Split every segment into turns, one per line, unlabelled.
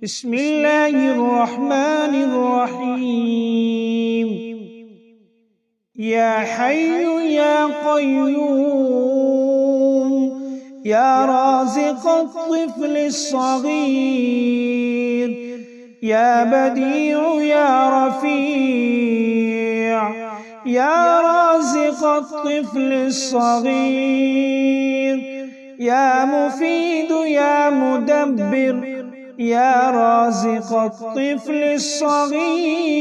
بسم الله الرحمن الرحيم. يا حي يا قيوم يا رازق الطفل الصغير يا بديع يا رفيع يا رازق الطفل الصغير يا مفيد يا مدبر يا رازق الطفل الصغير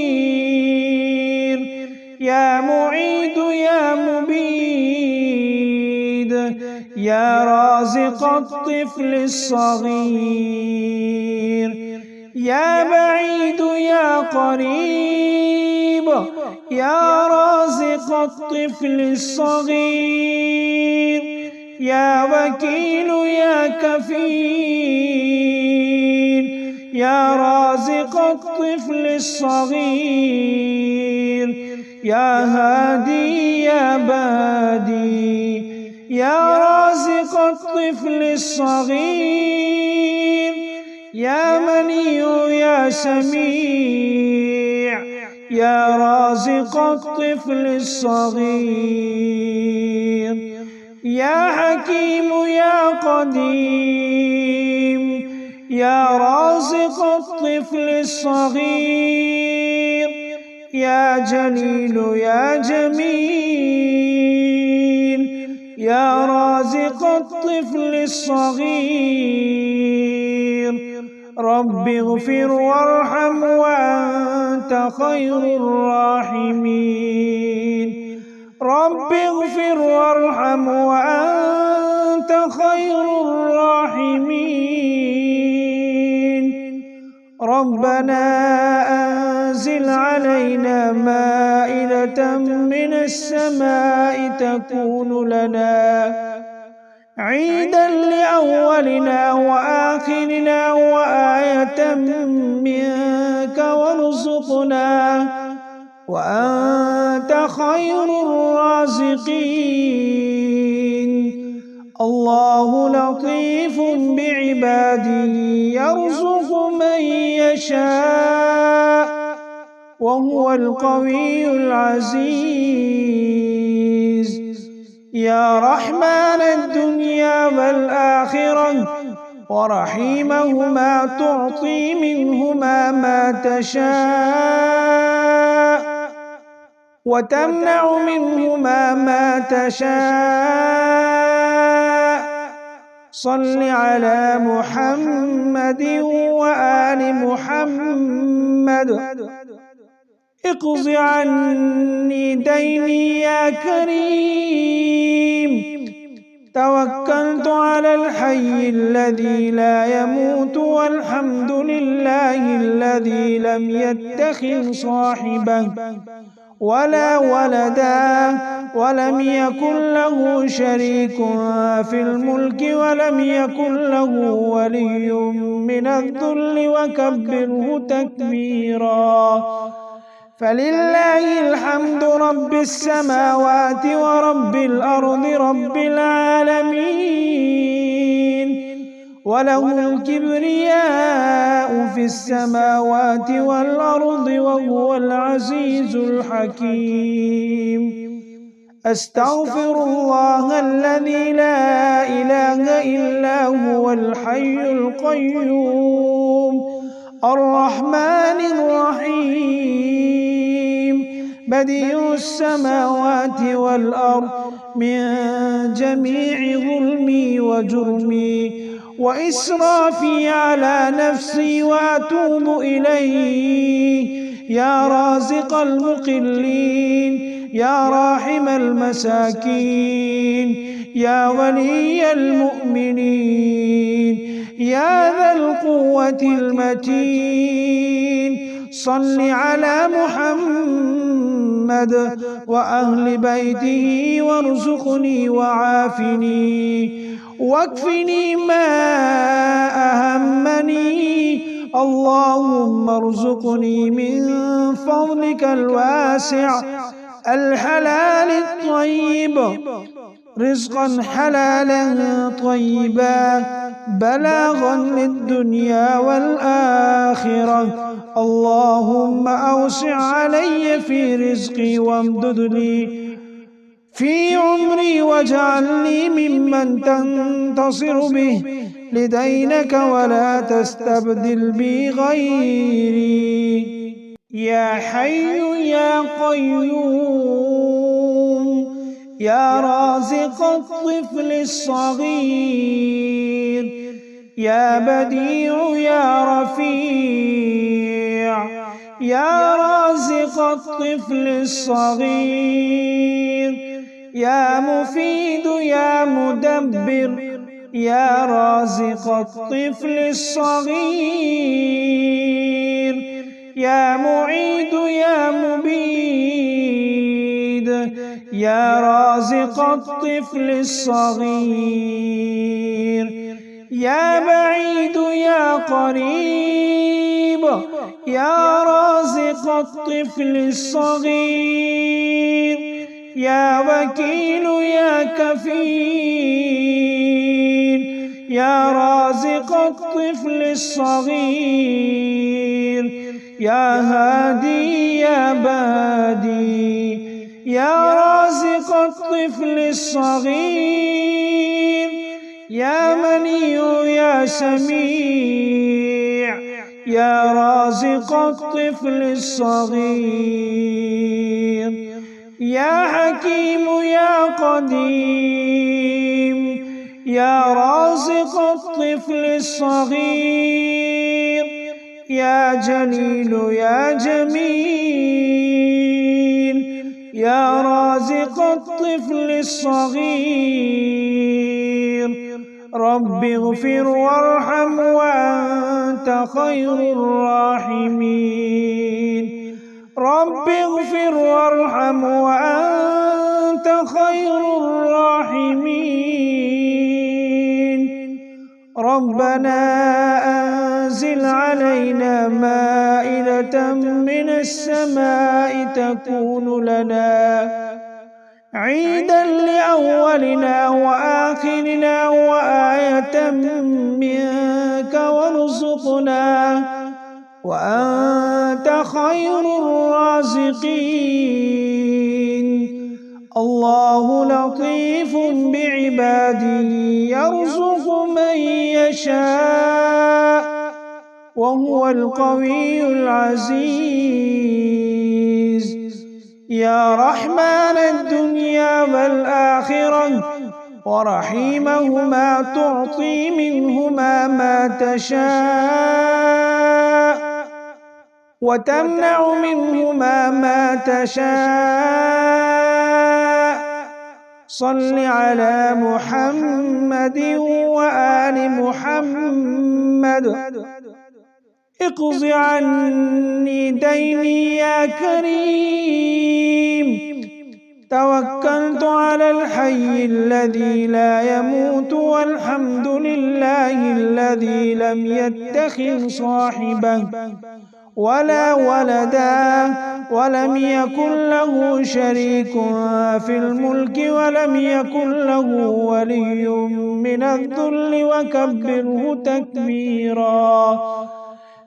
يا معيد يا مبيد يا رازق الطفل الصغير يا بعيد يا قريب يا رازق الطفل الصغير يا وكيل يا كفيل يا رازق الطفل الصغير يا هادي يا بادي يا رازق الطفل الصغير يا منيع يا سميع يا رازق الطفل الصغير يا حكيم يا قديم يا رازق الطفل الصغير يا جليل يا جميل يا رازق الطفل الصغير رب اغفر وارحم وأنت خير الراحمين. رب اغفر وارحم وأنت خير الراحمين. ربنا أنزل علينا مائدة من السماء تكون لنا عيدا لأولنا وآخرنا وآية منك وارزقنا وأنت خير الرازقين. الله لطيف بعباده يرزق من يشاء وهو القوي العزيز. يا رحمن الدنيا والآخرة ورحيمهما تعطي منهما ما تشاء وتمنع منهما ما تشاء. صل على محمد وآل محمد. اقض عني ديني يا كريم. توكلت على الحي الذي لا يموت والحمد لله الذي لم يتخذ صاحبه ولا ولدا ولم يكن له شريك في الملك ولم يكن له ولي من الذل وكبره تكبيرا. فلله الحمد رب السماوات ورب الأرض رب العالمين. وله الكبرياء في السماوات والأرض وهو العزيز الحكيم. أستغفر الله الذي لا إله إلا هو الحي القيوم الرحمن الرحيم بديع السماوات والأرض من جميع ظلمي وجرمي وإسرافي على نفسي وأتوب إليه. يا رازق المقلين يا راحم المساكين يا ولي المؤمنين يا ذا القوة المتين. صل على محمد وأهل بيته وارزقني وعافني واكفني ما أهمني. اللهم ارزقني من فضلك الواسع الحلال الطيب رزقا حلالا طيبا بلاغا للدنيا والآخرة والآخرة. اللهم أوسع علي في رزقي وامدد لي في عمري واجعلني ممن تنتصر به لدينك ولا تستبدل بي غيري. يا حي يا قيوم يا رازق الطفل الصغير يا بديع يا رفيع يا رازق الطفل الصغير يا مفيد يا مدبر يا رازق الطفل الصغير يا معيد يا مبيد يا رازق الطفل الصغير يا بعيد يا قريب يا رازق الطفل الصغير يا وكيل يا كفيل يا رازق الطفل الصغير يا هادي يا بادي يا رازق الطفل الصغير يا منيع يا سميع يا رازق الطفل الصغير يا حكيم يا قديم يا رازق الطفل الصغير يا جليل يا جميل يا رازق الطفل الصغير رب اغفر وارحم وأنت خير الراحمين. رب اغفر وارحم وأنت خير الراحمين. ربنا أنزل علينا مائدة من السماء تكون لنا عيدا لأولنا وآخرنا وآية منك وارزقنا وأنت خير الرازقين. الله لطيف بعباده يرزق من يشاء وهو القوي العزيز. يا رحمن الدنيا والآخرة ورحيمهما تعطي منهما ما تشاء وتمنع منهما ما تشاء. صل على محمد وآل محمد. اقض عني ديني يا كريم. توكلت على الحي الذي لا يموت والحمد لله الذي لم يتخذ صاحبه ولا ولدا ولم يكن له شريك في الملك ولم يكن له ولي من الذل وكبره تكبيرا.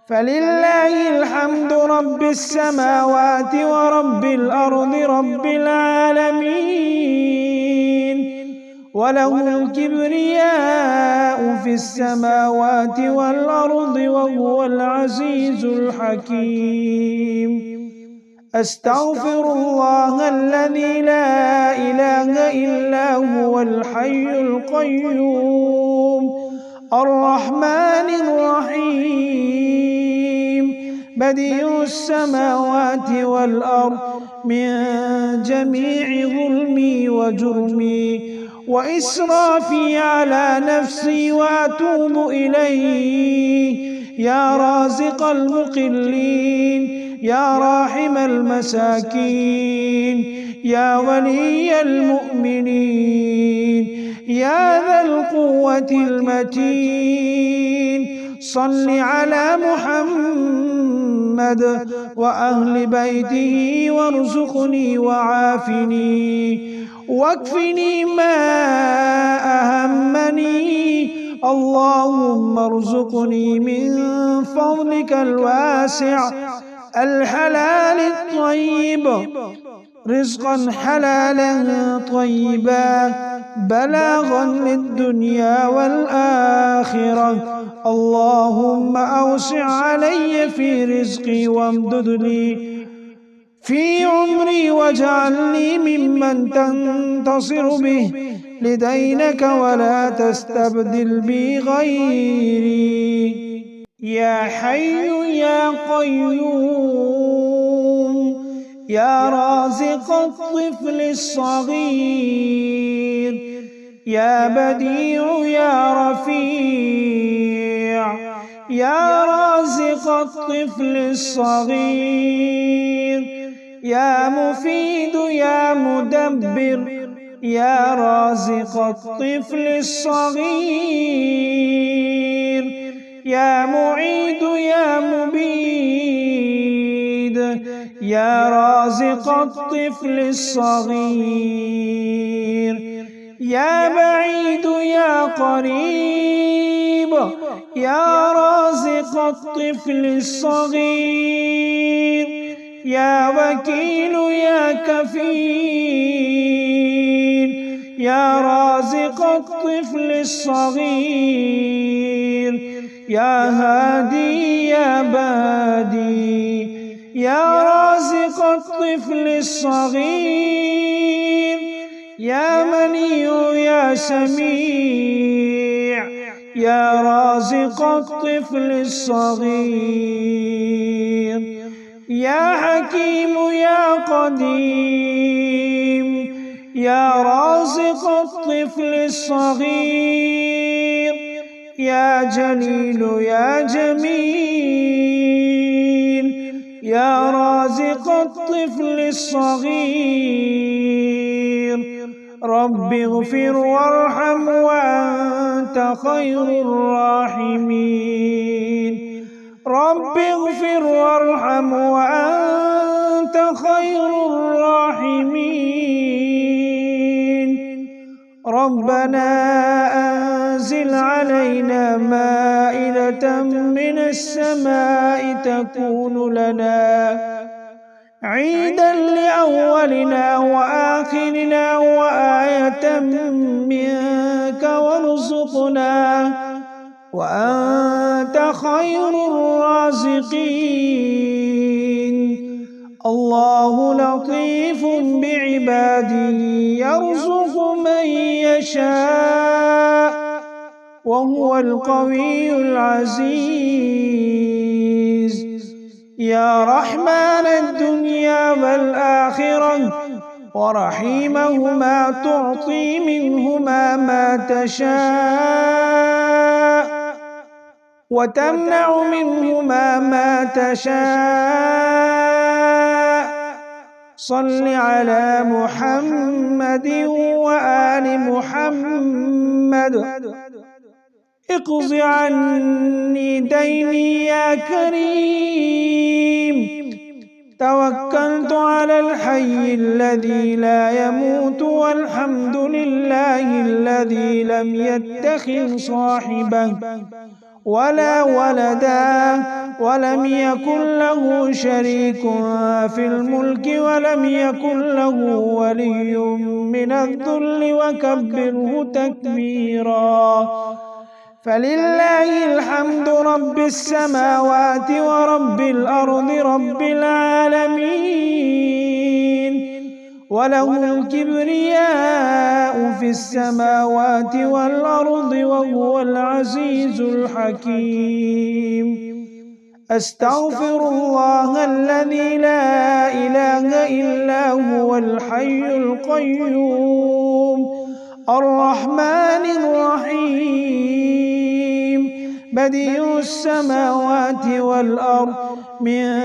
فلله الحمد رب السماوات ورب الأرض رب العالمين وله الكبرياء في السماوات والأرض وهو العزيز الحكيم. أستغفر الله الذي لا إله إلا هو الحي القيوم الرحمن الرحيم بديع السماوات والأرض من جميع ظلمي وجرمي وإسرافي على نفسي وأتوب إليه. يا رازق المقلين يا راحم المساكين يا ولي المؤمنين يا ذا القوة المتين. صل على محمد وأهل بيته وارزقني وعافني واكفني ما أهمني اللهم ارزقني من فضلك الواسع الحلال الطيب رزقا حلالا طيبا بلاغا للدنيا والآخرة. اللهم أوسع علي في رزقي وامدد لي في عمري واجعلني ممن تنتصر به لدينك ولا تستبدل بي غيري. يا حي يا قيوم يا رازق الطفل الصغير يا بديع يا رفيع يا رازق الطفل الصغير يا مفيد يا مدبر يا رازق الطفل الصغير يا معيد يا مبيد يا رازق الطفل الصغير يا بعيد يا قريب يا رازق الطفل الصغير يا وكيل يا كفيل يا رازق الطفل الصغير يا هادي يا بادي يا رازق الطفل الصغير يا مني يا سميع يا رازق الطفل الصغير يا حكيم يا قديم يا رازق الطفل الصغير يا جليل يا جميل يا رازق الطفل الصغير رب اغفر وارحم وأنت خير الراحمين. رب اغفر وارحم وأنت خير الراحمين. ربنا أنزل علينا مائدة من السماء تكون لنا عيدا لأولنا وآخرنا وآية منك وارزقنا وأنت خير الرازقين. الله لطيف بعباده يرزق من يشاء وهو القوي العزيز. يا رحمن الدنيا والآخرة ورحيمهما تعطي منهما ما تشاء وتمنع منهما ما تشاء. صل على محمد وآل محمد. اقض عني ديني يا كريم. توكلت على الحي الذي لا يموت والحمد لله الذي لم يتخذ صاحبة ولا ولدا ولم يكن له شريك في الملك ولم يكن له ولي من الذل وكبره تكبيرا. فلله الحمد رب السماوات ورب الأرض رب العالمين. وله الكبرياء في السماوات والأرض وهو العزيز الحكيم. أستغفر الله الذي لا إله إلا هو الحي القيوم الرحمن الرحيم بديع السماوات والأرض من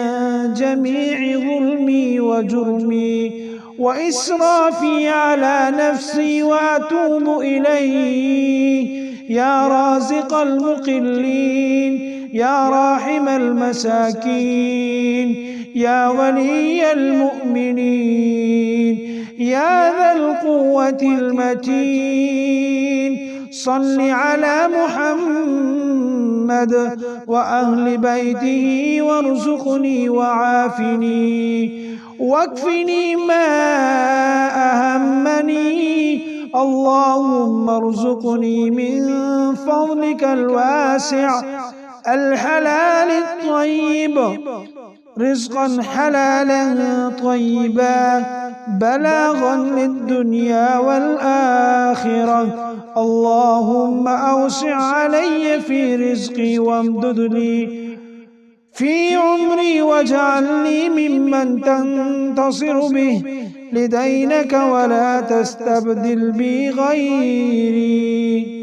جميع ظلمي وجرمي وإسرافي على نفسي وأتوب إليه. يا رازق المقلين يا راحم المساكين يا ولي المؤمنين يا ذا القوة المتين. صل على محمد وأهل بيته وارزقني وعافني واكفني ما أهمني. اللهم ارزقني من فضلك الواسع الحلال الطيب رزقا حلالا طيبا بلاغا للدنيا والآخرة. اللهم أوسع علي في رزقي وامدد لي في عمري واجعلني ممن تنتصر به لدينك ولا تستبدل بي غيري.